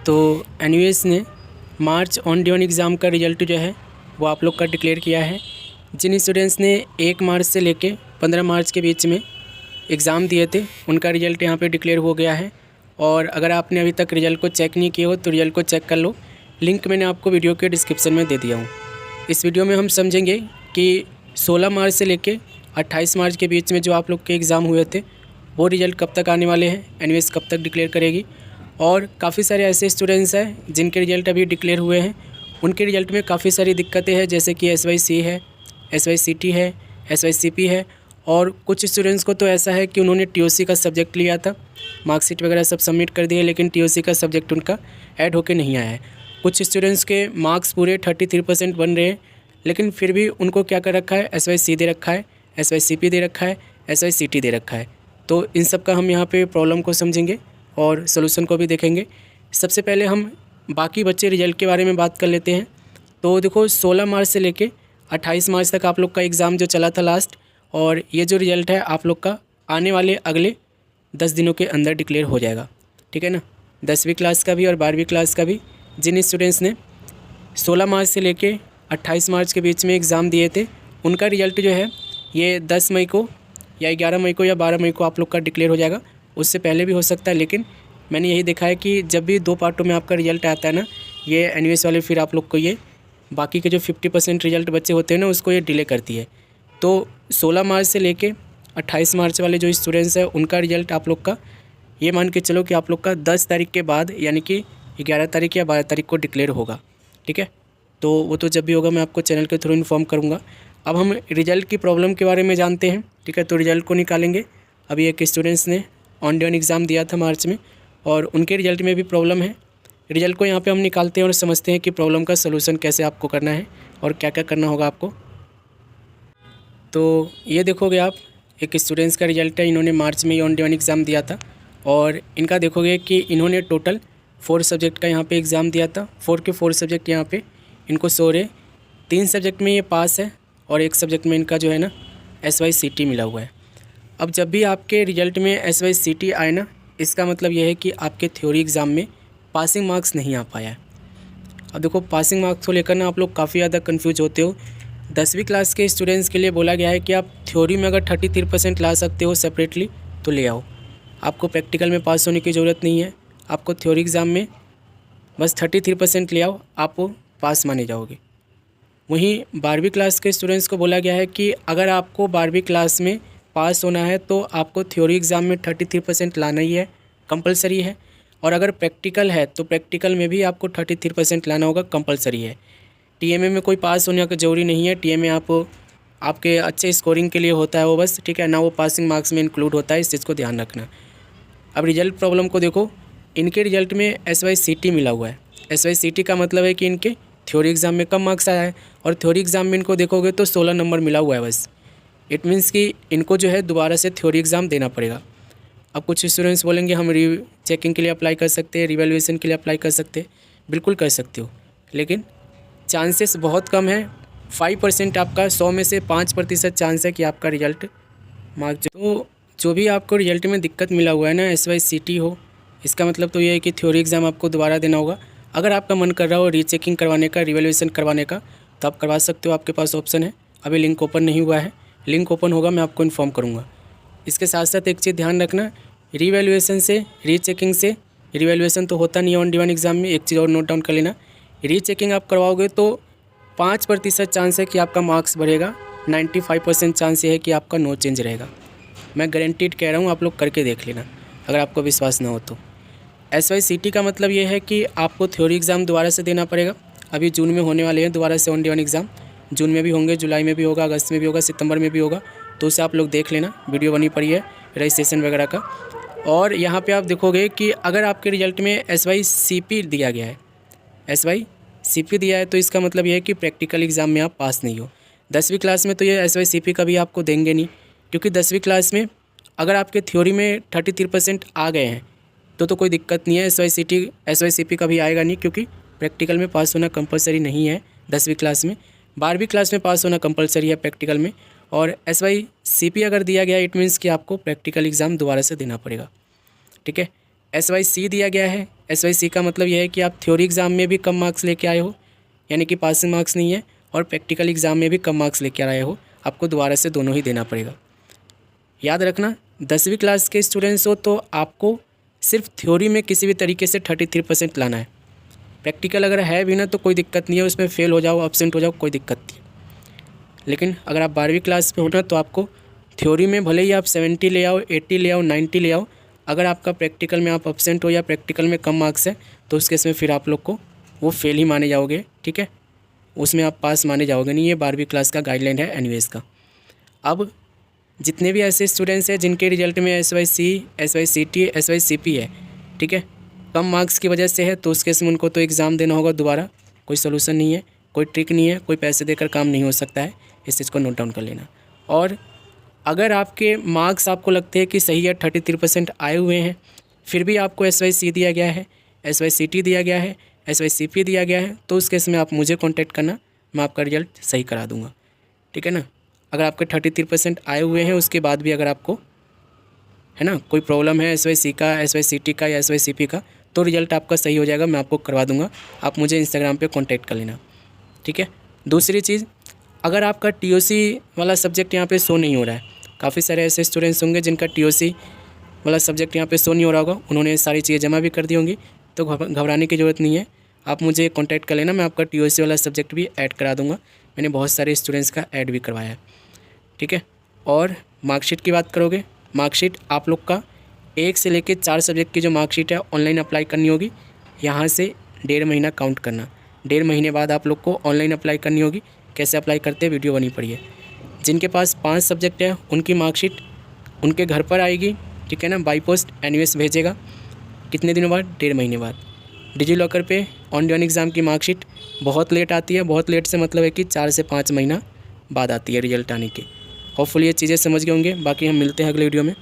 तो एनयूएस ने march on day one exam का रिज़ल्ट जो है वो आप लोग का डिक्लेयर किया है। जिन स्टूडेंट्स ने 1 मार्च से लेके 15 मार्च के बीच में एग्ज़ाम दिए थे उनका रिज़ल्ट यहाँ पे डिक्लेयर हो गया है। और अगर आपने अभी तक रिज़ल्ट को चेक नहीं किया हो तो रिज़ल्ट को चेक कर लो, लिंक मैंने आपको वीडियो के डिस्क्रिप्शन में दे दिया हूँ। इस वीडियो में हम समझेंगे कि 16 मार्च से लेके 28 मार्च के बीच में जो आप लोग के एग्ज़ाम हुए थे वो रिज़ल्ट कब तक आने वाले हैं, एनयूएस कब तक डिक्लेयर करेगी। और काफ़ी सारे ऐसे स्टूडेंट्स हैं जिनके रिज़ल्ट अभी डिक्लेयर हुए हैं, उनके रिज़ल्ट में काफ़ी सारी दिक्कतें हैं, जैसे कि SYC है, SYCT है, SYCP है। और कुछ स्टूडेंट्स को तो ऐसा है कि उन्होंने TOC का सब्जेक्ट लिया था, मार्कशीट वगैरह सब सबमिट कर दिए, लेकिन TOC का सब्जेक्ट उनका ऐड होके नहीं आया है। कुछ स्टूडेंट्स के मार्क्स पूरे 33% बन रहे हैं, लेकिन फिर भी उनको क्या कर रखा है, SYC दे रखा है, SYCP दे रखा है, SYCT दे रखा है। तो इन सब का हम यहाँ पे प्रॉब्लम को समझेंगे और सलूशन को भी देखेंगे। सबसे पहले हम बाकी बच्चे रिज़ल्ट के बारे में बात कर लेते हैं। तो देखो 16 मार्च से लेके 28 मार्च तक आप लोग का एग्ज़ाम जो चला था लास्ट, और ये जो रिज़ल्ट है आप लोग का आने वाले अगले 10 दिनों के अंदर डिक्लेयर हो जाएगा, ठीक है ना। 10वीं क्लास का भी और 12वीं क्लास का भी। जिन स्टूडेंट्स ने 16 मार्च से लेके 28 मार्च के बीच में एग्ज़ाम दिए थे उनका रिज़ल्ट जो है ये 10 मई को या 11 मई को या 12 मई को आप लोग का डिक्लेयर हो जाएगा। उससे पहले भी हो सकता है, लेकिन मैंने यही देखा है कि जब भी 2 पार्टों में आपका रिज़ल्ट आता है ना, ये एनयूएस वाले फिर आप लोग को ये बाकी के जो 50% रिज़ल्ट बच्चे होते हैं ना उसको ये डिले करती है। तो 16 मार्च से लेके 28 मार्च वाले जो स्टूडेंट्स हैं उनका रिज़ल्ट आप लोग का ये मान के चलो कि आप लोग का 10 तारीख के बाद यानी कि 11 तारीख या 12 तारीख को डिक्लेयर होगा, ठीक है। तो वो तो जब भी होगा मैं आपको चैनल के थ्रू इन्फॉर्म करूँगा। अब हम रिज़ल्ट की प्रॉब्लम के बारे में जानते हैं, ठीक है। तो रिज़ल्ट को निकालेंगे। अभी एक स्टूडेंट्स ने ऑन डे वन एग्ज़ाम दिया था मार्च में और उनके रिज़ल्ट में भी प्रॉब्लम है। रिज़ल्ट को यहाँ पे हम निकालते हैं और समझते हैं कि प्रॉब्लम का सलूशन कैसे आपको करना है और क्या क्या करना होगा आपको। तो ये देखोगे आप, एक स्टूडेंट्स का रिज़ल्ट है, इन्होंने मार्च में ही ऑन डे वन एग्ज़ाम दिया था और इनका देखोगे कि इन्होंने टोटल 4 सब्जेक्ट का यहाँ पे एग्ज़ाम दिया था। 4 के 4 सब्जेक्ट यहाँ पे इनको सो रहे, 3 सब्जेक्ट में ये पास है और 1 सब्जेक्ट में इनका जो है ना SYCT मिला हुआ है। अब जब भी आपके रिज़ल्ट में SYCT आए ना, इसका मतलब यह है कि आपके थ्योरी एग्ज़ाम में पासिंग मार्क्स नहीं आ पाया है। अब देखो पासिंग मार्क्स को लेकर ना आप लोग काफ़ी ज़्यादा कंफ्यूज होते हो। 10वीं क्लास के स्टूडेंट्स के लिए बोला गया है कि आप थ्योरी में अगर 33% ला सकते हो सेपरेटली तो ले आओ, आपको प्रैक्टिकल में पास होने की ज़रूरत नहीं है। आपको थ्योरी एग्ज़ाम में बस 33% ले आओ, आप पास माने जाओगे। वहीं 12वीं क्लास के स्टूडेंट्स को बोला गया है कि अगर आपको 12वीं क्लास में पास होना है तो आपको थ्योरी एग्ज़ाम में 33% लाना ही है, कंपलसरी है। और अगर प्रैक्टिकल है तो प्रैक्टिकल में भी आपको 33% लाना होगा, कंपलसरी है। TMA में कोई पास होने का ज़रूरी नहीं है। TMA आपके अच्छे स्कोरिंग के लिए होता है वो बस, ठीक है ना, वो पासिंग मार्क्स में इंक्लूड होता है, इस चीज़ को ध्यान रखना। अब रिज़ल्ट प्रॉब्लम को देखो, इनके रिज़ल्ट में SYCT मिला हुआ है। SYCT का मतलब है कि इनके थ्योरी एग्ज़ाम में कम मार्क्स आया है और थ्योरी एग्ज़ाम में इनको देखोगे तो 16 नंबर मिला हुआ है बस। इट मीन्स कि इनको जो है दोबारा से थ्योरी एग्ज़ाम देना पड़ेगा। अब कुछ स्टूडेंट्स बोलेंगे हम री चेकिंग के लिए अप्लाई कर सकते हैं, रिवैल्यूएशन के लिए अप्लाई कर सकते हैं। बिल्कुल कर सकते हो, लेकिन चांसेस बहुत कम है। 5% आपका 100 में से 5% चांस है कि आपका रिज़ल्ट मार्क जो भी आपको रिज़ल्ट में दिक्कत मिला हुआ है ना, SYCT हो, इसका मतलब तो ये है कि थ्योरी एग्ज़ाम आपको दोबारा देना होगा। अगर आपका मन कर रहा हो रीचेकिंग करवाने का, रिवैल्यूएशन करवाने का, तो आप करवा सकते हो, आपके पास ऑप्शन है। अभी लिंक ओपन नहीं हुआ है, लिंक ओपन होगा मैं आपको इन्फॉर्म करूँगा। इसके साथ साथ एक चीज़ ध्यान रखना, रिवैल्यूएशन से रीचेकिंग से रिवैल्यूएशन तो होता नहीं है ऑन डे वन एग्ज़ाम में। एक चीज़ और नोट डाउन कर लेना, रीचेकिंग आप करवाओगे तो 5% चांस है कि आपका मार्क्स बढ़ेगा, 95% चांस ये है कि आपका नो चेंज रहेगा। मैं गारंटीड कह रहा हूँ, आप लोग करके देख लेना अगर आपको विश्वास ना हो तो। SYCT का मतलब ये है कि आपको थ्योरी एग्ज़ाम दोबारा से देना पड़ेगा। अभी जून में होने वाले हैं दोबारा से ऑन डे वन एग्ज़ाम, जून में भी होंगे, जुलाई में भी होगा, अगस्त में भी होगा, सितंबर में भी होगा। तो उसे आप लोग देख लेना, वीडियो बनी पड़ी है रजिस्ट्रेशन वगैरह का। और यहाँ पे आप देखोगे कि अगर आपके रिज़ल्ट में SYCP दिया गया है, SYCP दिया है, तो इसका मतलब ये है कि प्रैक्टिकल एग्ज़ाम में आप पास नहीं हो। 10वीं क्लास में तो ये SYCP का भी आपको देंगे नहीं, क्योंकि 10वीं क्लास में अगर आपके थ्योरी में 33% आ गए हैं तो कोई दिक्कत नहीं है। SYCP का भी आएगा नहीं, क्योंकि प्रैक्टिकल में पास होना कंपलसरी नहीं है 10वीं क्लास में। 12वीं क्लास में पास होना कंपलसरी है प्रैक्टिकल में। और SYCP अगर दिया गया इट मीन्स कि आपको प्रैक्टिकल एग्ज़ाम दोबारा से देना पड़ेगा, ठीक है। SYC दिया गया है। SYC का मतलब यह है कि आप थ्योरी एग्ज़ाम में भी कम मार्क्स लेके आए हो, यानी कि पासिंग मार्क्स नहीं है, और प्रैक्टिकल एग्ज़ाम में भी कम मार्क्स लेके आए हो, आपको दोबारा से दोनों ही देना पड़ेगा। याद रखना 10वीं क्लास के स्टूडेंट्स हो तो आपको सिर्फ थ्योरी में किसी भी तरीके से 33% लाना है। प्रैक्टिकल अगर है भी ना तो कोई दिक्कत नहीं है, उसमें फेल हो जाओ, एब्सेंट हो जाओ, कोई दिक्कत नहीं है। लेकिन अगर आप 12वीं क्लास में हो ना तो आपको थ्योरी में भले ही आप 70 ले आओ, 80 ले आओ, 90 ले आओ, अगर आपका प्रैक्टिकल में आप एब्सेंट हो या प्रैक्टिकल में कम मार्क्स है तो उस केस में फिर आप लोग को वो फेल ही माने जाओगे, ठीक है, उसमें आप पास माने जाओगे नहीं। ये 12वीं क्लास का गाइडलाइन है एनवीएस का। अब जितने भी ऐसे स्टूडेंट्स हैं जिनके रिजल्ट में SYC, SYCT, SYCP है, ठीक है, कम मार्क्स की वजह से है, तो उस केस में उनको तो एग्ज़ाम देना होगा दोबारा, कोई सोल्यूशन नहीं है, कोई ट्रिक नहीं है, कोई पैसे देकर काम नहीं हो सकता है, इस चीज़ को नोट डाउन कर लेना। और अगर आपके मार्क्स आपको लगते हैं कि सही है, 33% आए हुए हैं, फिर भी आपको SYC दिया गया है, SYCT दिया गया है, SYCP दिया गया है, तो उस केस में आप मुझे कॉन्टैक्ट करना, मैं आपका रिजल्ट सही करा दूँगा, ठीक है ना। अगर आपके 33% आए हुए हैं उसके बाद भी अगर आपको है ना कोई प्रॉब्लम है SYC का, SYCT का या SYCP का, तो रिजल्ट आपका सही हो जाएगा, मैं आपको करवा दूंगा। आप मुझे इंस्टाग्राम पे कांटेक्ट कर लेना, ठीक है। दूसरी चीज़, अगर आपका TOC वाला सब्जेक्ट यहाँ पे शो नहीं हो रहा है, काफ़ी सारे ऐसे स्टूडेंट्स होंगे जिनका TOC वाला सब्जेक्ट यहाँ पे शो नहीं हो रहा होगा, उन्होंने सारी चीज़ें जमा भी कर दी होंगी, तो घबराने की ज़रूरत नहीं है, आप मुझे कॉन्टैक्ट कर लेना, मैं आपका TOC वाला सब्जेक्ट भी ऐड करा दूँगा। मैंने बहुत सारे स्टूडेंट्स का ऐड भी करवाया है, ठीक है। और मार्कशीट की बात करोगे, मार्कशीट आप लोग का 1 से लेकर 4 सब्जेक्ट की जो मार्कशीट है ऑनलाइन अप्लाई करनी होगी। यहाँ से 1.5 महीना काउंट करना, 1.5 महीने बाद आप लोग को ऑनलाइन अप्लाई करनी होगी। कैसे अप्लाई करते हैं वीडियो बनी पड़ी है। जिनके पास 5 सब्जेक्ट है उनकी मार्कशीट उनके घर पर आएगी, ठीक है ना, बाई पोस्ट एनवीएस भेजेगा। कितने दिनों बाद? 1.5 महीने बाद। डिजी लॉकर पे ऑन ड्यून एग्ज़ाम की मार्कशीट बहुत लेट आती है, बहुत लेट से मतलब है कि 4 से 5 महीना बाद आती है रिजल्ट आने के। होपफुली ये चीज़ें समझ गए होंगे। बाकी हम मिलते हैं अगले वीडियो में।